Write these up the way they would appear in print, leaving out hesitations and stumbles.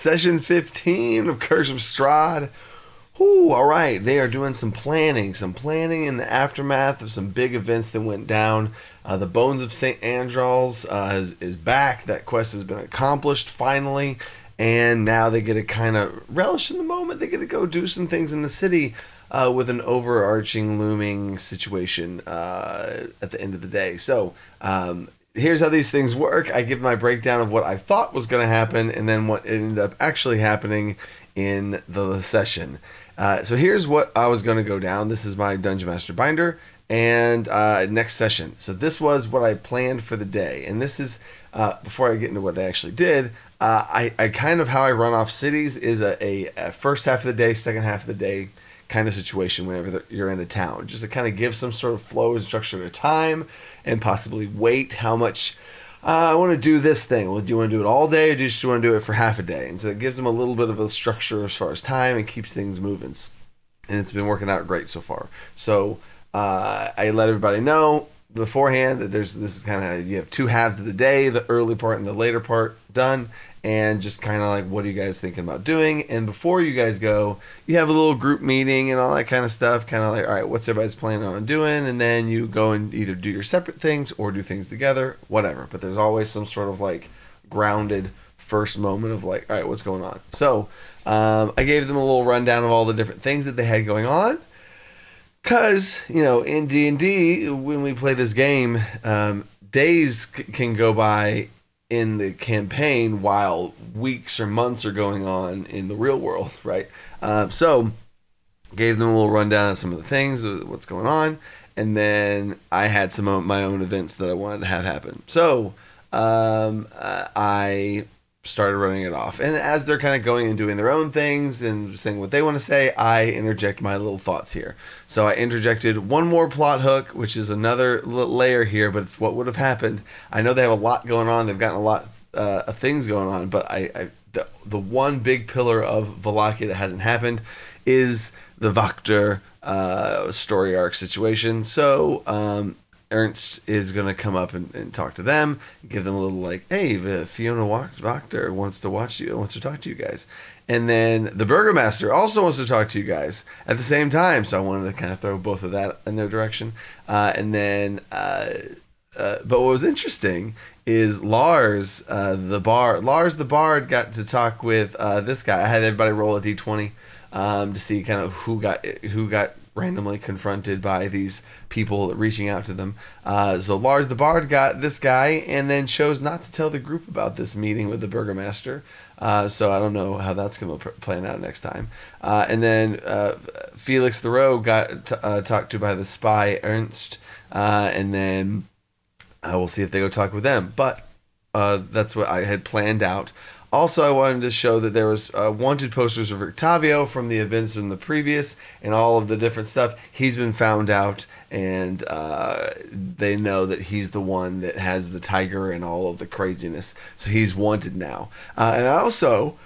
Session 15 of Curse of Strahd. Ooh, all right. They are doing some planning in the aftermath of some big events that went down. The Bones of St. Andrals is back. That quest has been accomplished finally. And now they get to kind of relish in the moment. They get to go do some things in the city with an overarching looming situation at the end of the day. So here's how these things work. I give my breakdown of what I thought was going to happen and then what ended up actually happening in the session. So here's what I was going to go down. This is my Dungeon Master binder and next session. So this was what I planned for the day. And this is, before I get into what they actually did, I kind of how I run off cities is a first half of the day, second half of the day kind of situation whenever you're in a town. Just to kind of give some sort of flow and structure to time and possibly weight how much I want to do this thing. Well, do you want to do it all day or do you just want to do it for half a day? And so it gives them a little bit of a structure as far as time and keeps things moving. And it's been working out great so far. So I let everybody know beforehand that this is kind of, you have two halves of the day, the early part and the later part done. And just kind of like, what are you guys thinking about doing? And before you guys go, you have a little group meeting and all that kind of stuff. Kind of like, all right, what's everybody's planning on doing? And then you go and either do your separate things or do things together, whatever. But there's always some sort of like grounded first moment of like, all right, what's going on? So I gave them a little rundown of all the different things that they had going on. Because, in D&D, when we play this game, days can go by in the campaign while weeks or months are going on in the real world, right? So gave them a little rundown of some of the things, what's going on, and then I had some of my own events that I wanted to have happen. So I started running it off. And as they're kind of going and doing their own things and saying what they want to say, I interject my little thoughts here. So I interjected one more plot hook, which is another layer here, but it's what would have happened. I know they have a lot going on. They've gotten a lot of things going on, but the one big pillar of Wallachia that hasn't happened is the Wachter story arc situation. So Ernst is going to come up and talk to them, give them a little like, hey, Fiona Wachter wants to talk to you guys. And then the Burgomaster also wants to talk to you guys at the same time. So I wanted to kind of throw both of that in their direction. And then, but what was interesting is Lars the Bard got to talk with this guy. I had everybody roll a d20 to see kind of who got randomly confronted by these people reaching out to them. So Lars the Bard got this guy and then chose not to tell the group about this meeting with the Burgomaster. So I don't know how that's going to plan out next time. And then Felix the Rogue got talked to by the spy Ernst. And then we'll see if they go talk with them. But that's what I had planned out. Also, I wanted to show that there was wanted posters of Octavio from the events in the previous and all of the different stuff. He's been found out, and they know that he's the one that has the tiger and all of the craziness. So he's wanted now. And I also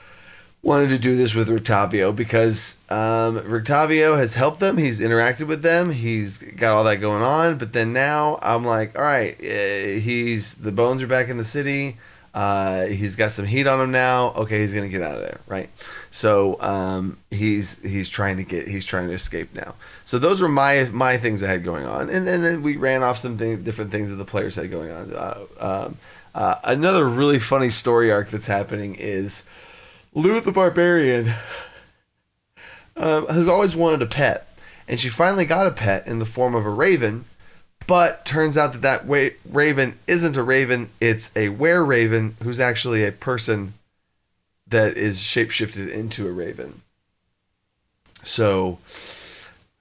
wanted to do this with Octavio because Octavio has helped them. He's interacted with them. He's got all that going on. But then now I'm like, all right, the bones are back in the city. He's got some heat on him now. Okay, he's gonna get out of there, right? So he's trying to escape now. So those were my things I had going on, and then we ran off some different things that the players had going on. Another really funny story arc that's happening is Lou the Barbarian has always wanted a pet, and she finally got a pet in the form of a raven. But turns out that raven isn't a raven. It's a were-raven who's actually a person that is shapeshifted into a raven. So,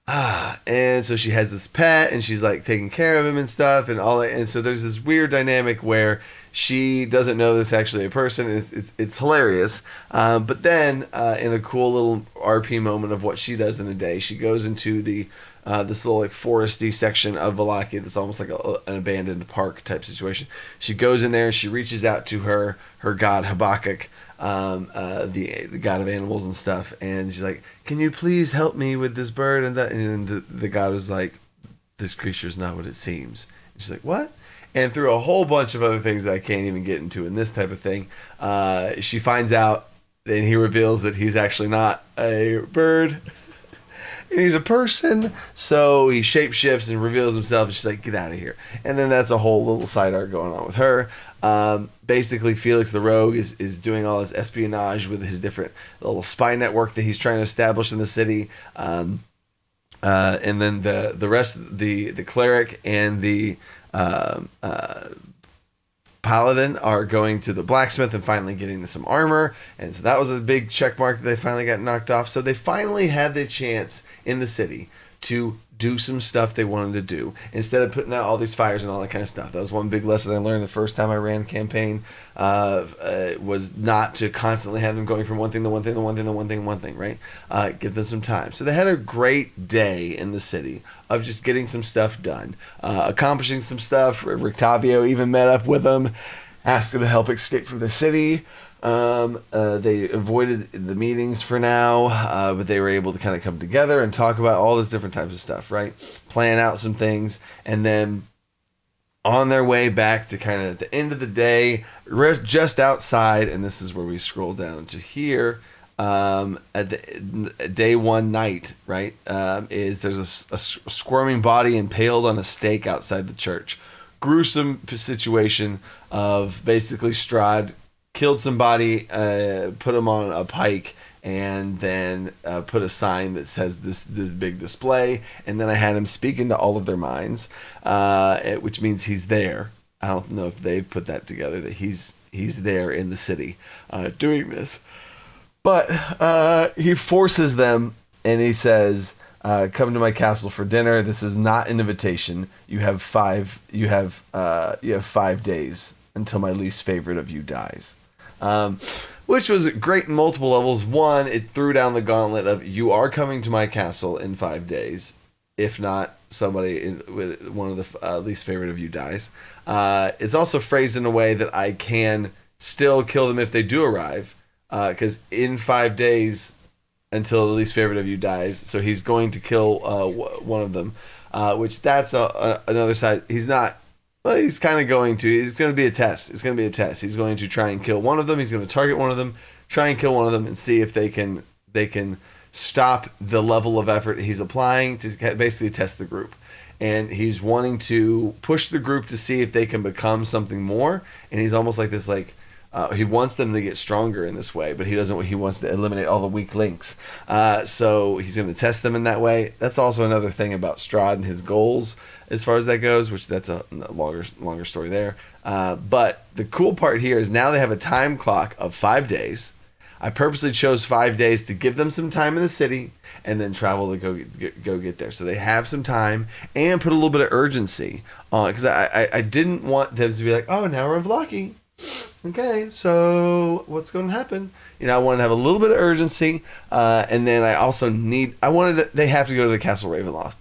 and so she has this pet and she's like taking care of him and stuff and all that. And so there's this weird dynamic where she doesn't know this is actually a person. It's hilarious. But then in a cool little RP moment of what she does in a day, she goes into this little like foresty section of Wallachia that's almost like an abandoned park type situation. She goes in there and she reaches out to her god Habakkuk, the god of animals and stuff, and she's like, "Can you please help me with this bird?" And the god is like, "This creature is not what it seems." And she's like, "What?" And through a whole bunch of other things that I can't even get into in this type of thing, she finds out then he reveals that he's actually not a bird. And he's a person, so he shapeshifts and reveals himself, and she's like, get out of here. And then that's a whole little side arc going on with her. Basically, Felix the Rogue is doing all his espionage with his different little spy network that he's trying to establish in the city. And then the rest, the cleric and the paladin are going to the blacksmith and finally getting some armor, and so that was a big check mark that they finally got knocked off. So they finally had the chance in the city to do some stuff they wanted to do instead of putting out all these fires and all that kind of stuff. That was one big lesson I learned the first time I ran campaign, was not to constantly have them going from one thing to one thing to one thing to one thing to one thing, right? Give them some time. So they had a great day in the city of just getting some stuff done, accomplishing some stuff. Rictavio even met up with them, asked them to help escape from the city. They avoided the meetings for now, but they were able to kind of come together and talk about all this different types of stuff, right? Plan out some things, and then on their way back to kind of at the end of the day, just outside, and this is where we scroll down to here, at the day one night, right, is there's a squirming body impaled on a stake outside the church. Gruesome situation of basically Strahd killed somebody, put them on a pike, and then put a sign that says this big display, and then I had him speak into all of their minds, which means he's there. I don't know if they've put that together, that he's there in the city doing this. But he forces them, and he says, come to my castle for dinner. This is not an invitation. You have 5 days until my least favorite of you dies. Which was great in multiple levels. One, it threw down the gauntlet of, you are coming to my castle in 5 days. If not, somebody with one of the least favorite of you dies. It's also phrased in a way that I can still kill them if they do arrive. Because in 5 days until the least favorite of you dies. So he's going to kill one of them. Which that's another side. He's not... Well, he's kind of going to. It's going to be a test. It's going to be a test. He's going to try and kill one of them. He's going to target one of them, try and kill one of them, and see if they can stop the level of effort he's applying to basically test the group. And he's wanting to push the group to see if they can become something more. And he's almost like this, he wants them to get stronger in this way, but he doesn't. He wants to eliminate all the weak links. So he's going to test them in that way. That's also another thing about Strahd and his goals as far as that goes, which that's a longer story there. But the cool part here is now they have a time clock of 5 days. I purposely chose 5 days to give them some time in the city and then travel to go get there. So they have some time and put a little bit of urgency on it, because I didn't want them to be like, oh, now we're in Vlaki. Okay, so what's going to happen? I wanted to have a little bit of urgency, and then they have to go to the Castle Ravenloft.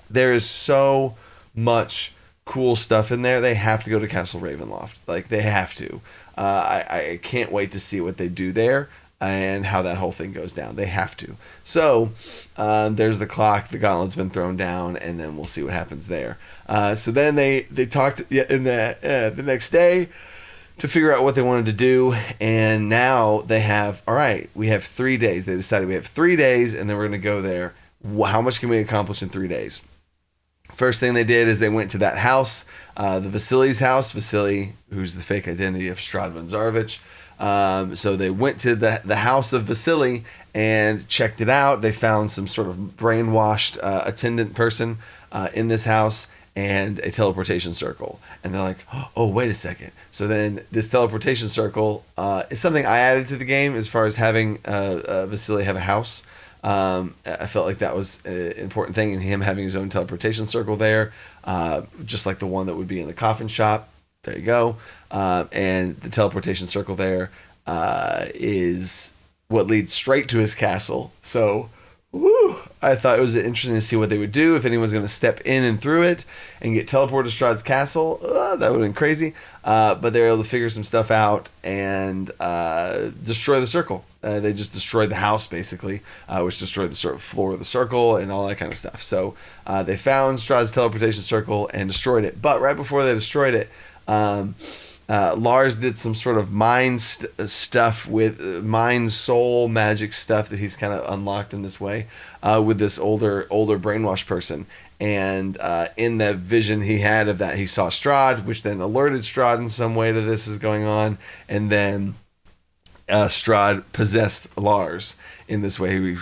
There is so much cool stuff in there. They have to go to Castle Ravenloft. They have to. I can't wait to see what they do there and how that whole thing goes down. They have to. So there's the clock. The gauntlet's been thrown down, and then we'll see what happens there. So then they talked in the next day to figure out what they wanted to do, and now they have, all right, we have 3 days. They decided we have 3 days, and then we're going to go there. How much can we accomplish in 3 days? First thing they did is they went to that house, the Vasily's house. Vasily, who's the fake identity of Strahd von Zarovich. So they went to the house of Vasily and checked it out. They found some sort of brainwashed attendant person in this house, and a teleportation circle. And they're like, oh, wait a second. So then this teleportation circle is something I added to the game as far as having Vasily have a house. I felt like that was an important thing, in him having his own teleportation circle there, just like the one that would be in the coffin shop. There you go. And the teleportation circle there is what leads straight to his castle. So... Woo! I thought it was interesting to see what they would do if anyone's going to step in and through it and get teleported to Strahd's castle. That would have been crazy. But they were able to figure some stuff out and destroy the circle. They just destroyed the house, basically, which destroyed the sort of floor of the circle and all that kind of stuff. So they found Strahd's teleportation circle and destroyed it. But right before they destroyed it, Lars did some sort of stuff with mind soul magic stuff that he's kind of unlocked in this way with this older brainwashed person. And in that vision he had of that, he saw Strahd, which then alerted Strahd in some way to this is going on. And then Strahd possessed Lars in this way. He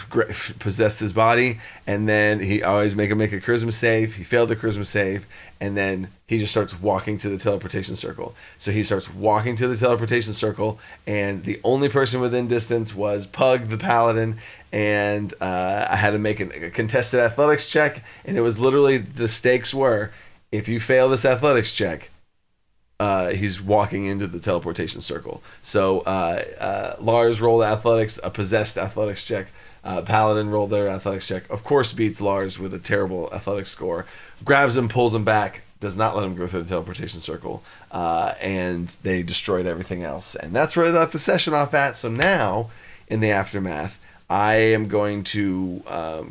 possessed his body, and then he always make a charisma save. He failed the charisma save, and then he just starts walking to the teleportation circle. So he starts walking to the teleportation circle, and the only person within distance was Pug the Paladin, and I had to make a contested athletics check, and it was literally, the stakes were, if you fail this athletics check, he's walking into the teleportation circle. So Lars rolled athletics, a possessed athletics check. Paladin rolled their athletics check. Of course, beats Lars with a terrible athletics score. Grabs him, pulls him back, does not let him go through the teleportation circle, and they destroyed everything else. And that's where they left the session off at. So now, in the aftermath, I am going to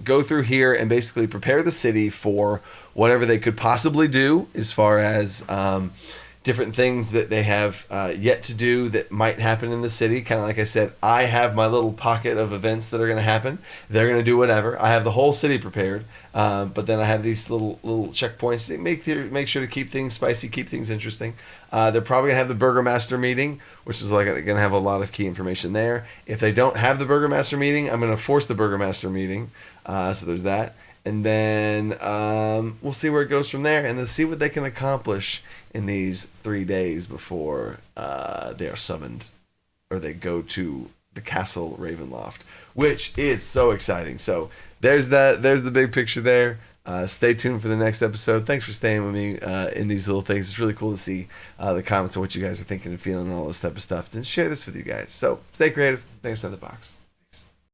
go through here and basically prepare the city for whatever they could possibly do as far as different things that they have yet to do that might happen in the city. Kind of like I said, I have my little pocket of events that are going to happen. They're going to do whatever. I have the whole city prepared, but then I have these little checkpoints to make sure to keep things spicy, keep things interesting. They're probably going to have the Burgermaster meeting, which is like going to have a lot of key information there. If they don't have the Burgermaster meeting, I'm going to force the Burgermaster meeting. So there's that. And then we'll see where it goes from there, and then see what they can accomplish in these 3 days before they are summoned, or they go to the Castle Ravenloft, which is so exciting. So there's the big picture there. Stay tuned for the next episode. Thanks for staying with me in these little things. It's really cool to see the comments on what you guys are thinking and feeling and all this type of stuff. And share this with you guys. So stay creative. Thanks, Inside the Box.